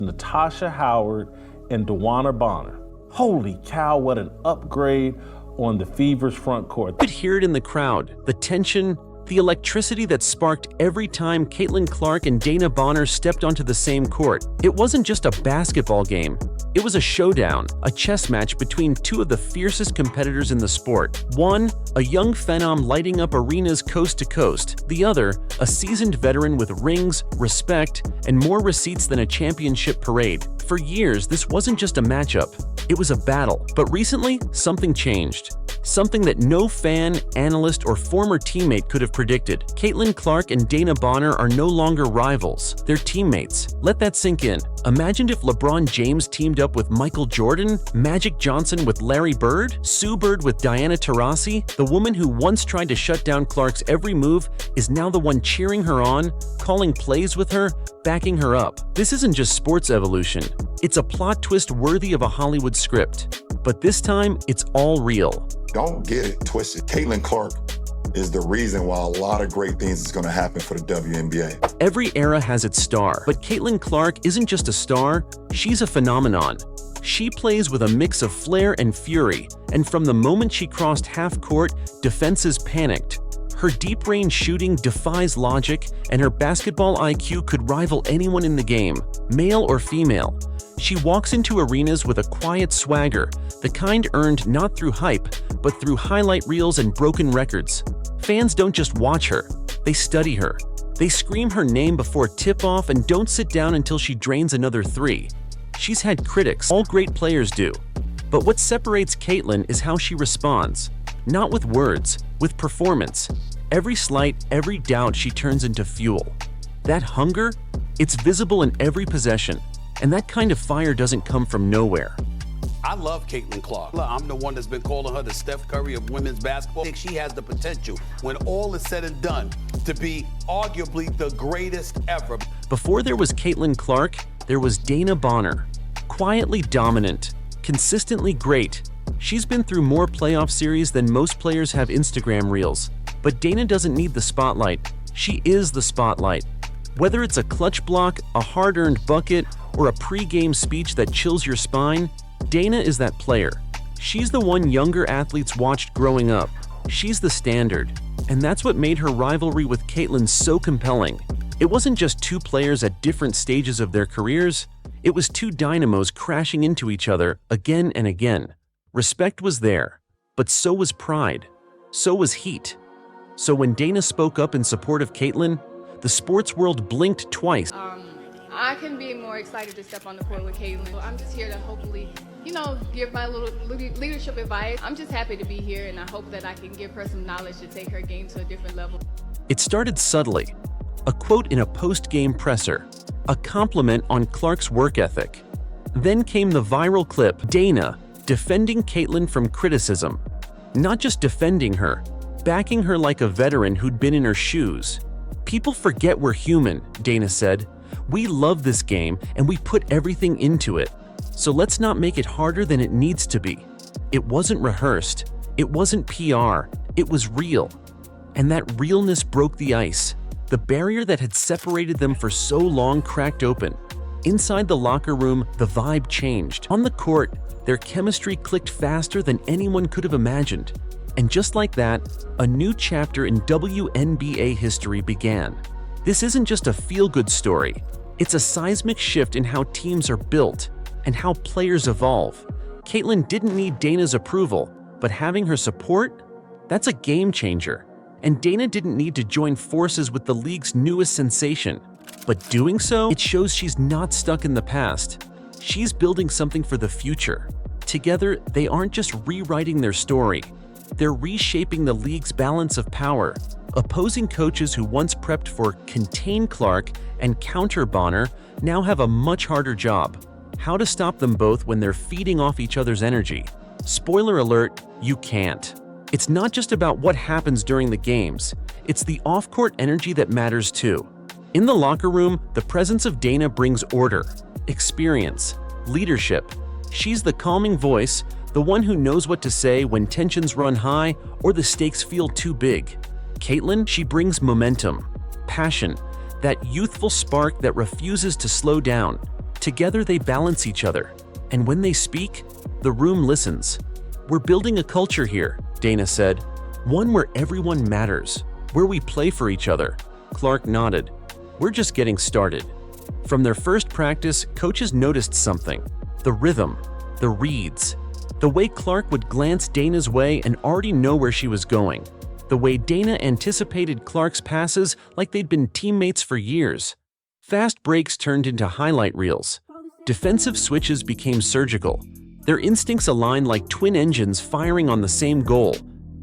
Natasha Howard, and DeWanna Bonner. Holy cow, what an upgrade on the Fever's front court. You could hear it in the crowd, the tension, the electricity that sparked every time Caitlyn Clark and DeWanna Bonner stepped onto the same court. It wasn't just a basketball game. It was a showdown, a chess match between two of the fiercest competitors in the sport. One, a young phenom lighting up arenas coast to coast. The other, a seasoned veteran with rings, respect, and more receipts than a championship parade. For years, this wasn't just a matchup. It was a battle. But recently, something changed. Something that no fan, analyst, or former teammate could have predicted. Caitlyn Clark and DeWanna Bonner are no longer rivals. They're teammates. Let that sink in. Imagine if LeBron James teamed up with Michael Jordan, Magic Johnson with Larry Bird, Sue Bird with Diana Taurasi. The woman who once tried to shut down Clark's every move is now the one cheering her on, calling plays with her, backing her up. This isn't just sports evolution. It's a plot twist worthy of a Hollywood script. But this time, it's all real. Don't get it twisted. Caitlyn Clark is the reason why a lot of great things is going to happen for the WNBA. Every era has its star, but Caitlyn Clark isn't just a star, she's a phenomenon. She plays with a mix of flair and fury, and from the moment she crossed half court, defenses panicked. Her deep-range shooting defies logic, and her basketball IQ could rival anyone in the game, male or female. She walks into arenas with a quiet swagger, the kind earned not through hype, but through highlight reels and broken records. Fans don't just watch her, they study her. They scream her name before tip-off and don't sit down until she drains another three. She's had critics, all great players do. But what separates Caitlyn is how she responds. Not with words, with performance. Every slight, every doubt she turns into fuel. That hunger? It's visible in every possession. And that kind of fire doesn't come from nowhere. I love Caitlyn Clark. I'm the one that's been calling her the Steph Curry of women's basketball. I think she has the potential, when all is said and done, to be arguably the greatest ever. Before there was Caitlyn Clark, there was DeWanna Bonner. Quietly dominant, consistently great. She's been through more playoff series than most players have Instagram reels. But DeWanna doesn't need the spotlight. She is the spotlight. Whether it's a clutch block, a hard-earned bucket, or a pre-game speech that chills your spine, DeWanna is that player. She's the one younger athletes watched growing up. She's the standard. And that's what made her rivalry with Caitlyn so compelling. It wasn't just two players at different stages of their careers. It was two dynamos crashing into each other again and again. Respect was there, but so was pride. So was heat. So when DeWanna spoke up in support of Caitlyn, the sports world blinked twice. I couldn't be more excited to step on the court with Caitlyn. I'm just here to hopefully, give my little leadership advice. I'm just happy to be here, and I hope that I can give her some knowledge to take her game to a different level. It started subtly. A quote in a post-game presser. A compliment on Clark's work ethic. Then came the viral clip, DeWanna defending Caitlyn from criticism. Not just defending her, backing her like a veteran who'd been in her shoes. People forget we're human, DeWanna said. We love this game and we put everything into it. So let's not make it harder than it needs to be. It wasn't rehearsed. It wasn't PR. It was real. And that realness broke the ice. The barrier that had separated them for so long cracked open. Inside the locker room, the vibe changed. On the court, their chemistry clicked faster than anyone could have imagined. And just like that, a new chapter in WNBA history began. This isn't just a feel-good story. It's a seismic shift in how teams are built and how players evolve. Caitlyn didn't need DeWanna's approval, but having her support? That's a game changer. And DeWanna didn't need to join forces with the league's newest sensation. But doing so, it shows she's not stuck in the past. She's building something for the future. Together, they aren't just rewriting their story. They're reshaping the league's balance of power. Opposing coaches who once prepped for contain Clark and counter Bonner now have a much harder job. How to stop them both when they're feeding off each other's energy. Spoiler alert, you can't. It's not just about what happens during the games. It's the off-court energy that matters too. In the locker room, the presence of DeWanna brings order, experience, leadership. She's the calming voice, the one who knows what to say when tensions run high or the stakes feel too big. Caitlyn, she brings momentum, passion, that youthful spark that refuses to slow down. Together they balance each other, and when they speak, the room listens. "We're building a culture here," Dana said. "One where everyone matters, where we play for each other." Clark nodded. "We're just getting started." From their first practice, coaches noticed something: the rhythm, the reads. The way Clark would glance Dana's way and already know where she was going. The way Dana anticipated Clark's passes like they'd been teammates for years. Fast breaks turned into highlight reels. Defensive switches became surgical. Their instincts aligned like twin engines firing on the same goal.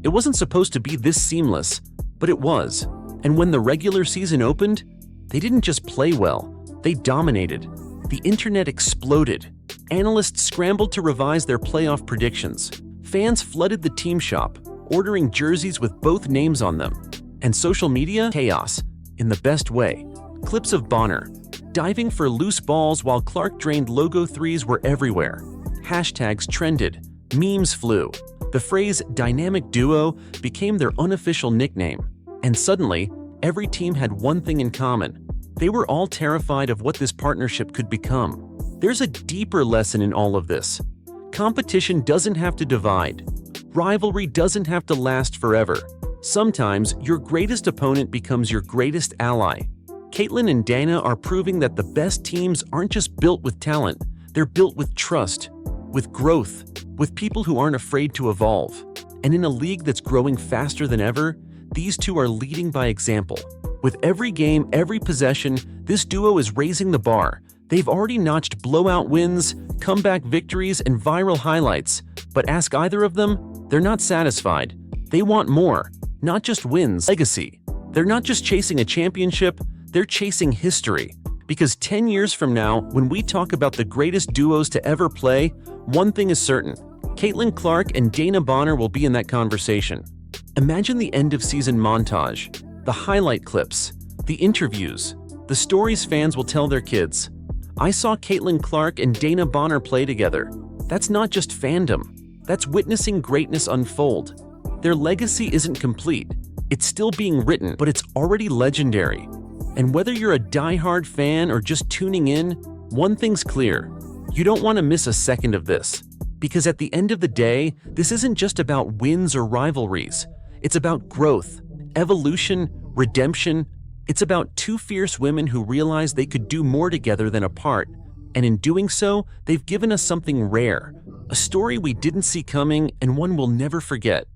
It wasn't supposed to be this seamless, but it was. And when the regular season opened, they didn't just play well, they dominated. The internet exploded. Analysts scrambled to revise their playoff predictions. Fans flooded the team shop, ordering jerseys with both names on them. And social media? Chaos, in the best way. Clips of Bonner diving for loose balls while Clark drained logo threes were everywhere. Hashtags trended, memes flew. The phrase dynamic duo became their unofficial nickname. And suddenly, every team had one thing in common. They were all terrified of what this partnership could become. There's a deeper lesson in all of this. Competition doesn't have to divide. Rivalry doesn't have to last forever. Sometimes, your greatest opponent becomes your greatest ally. Caitlyn and Dana are proving that the best teams aren't just built with talent, they're built with trust, with growth, with people who aren't afraid to evolve. And in a league that's growing faster than ever, these two are leading by example. With every game, every possession, this duo is raising the bar. They've already notched blowout wins, comeback victories, and viral highlights. But ask either of them, they're not satisfied. They want more, not just wins, legacy. They're not just chasing a championship, they're chasing history. Because 10 years from now, when we talk about the greatest duos to ever play, one thing is certain: Caitlyn Clark and DeWanna Bonner will be in that conversation. Imagine the end-of-season montage, the highlight clips, the interviews, the stories fans will tell their kids. "I saw Caitlyn Clark and DeWanna Bonner play together." That's not just fandom, that's witnessing greatness unfold. Their legacy isn't complete. It's still being written, but it's already legendary. And whether you're a die-hard fan or just tuning in, one thing's clear: you don't want to miss a second of this. Because at the end of the day, this isn't just about wins or rivalries. It's about growth, evolution, redemption. It's about two fierce women who realized they could do more together than apart. And in doing so, they've given us something rare, a story we didn't see coming and one we'll never forget.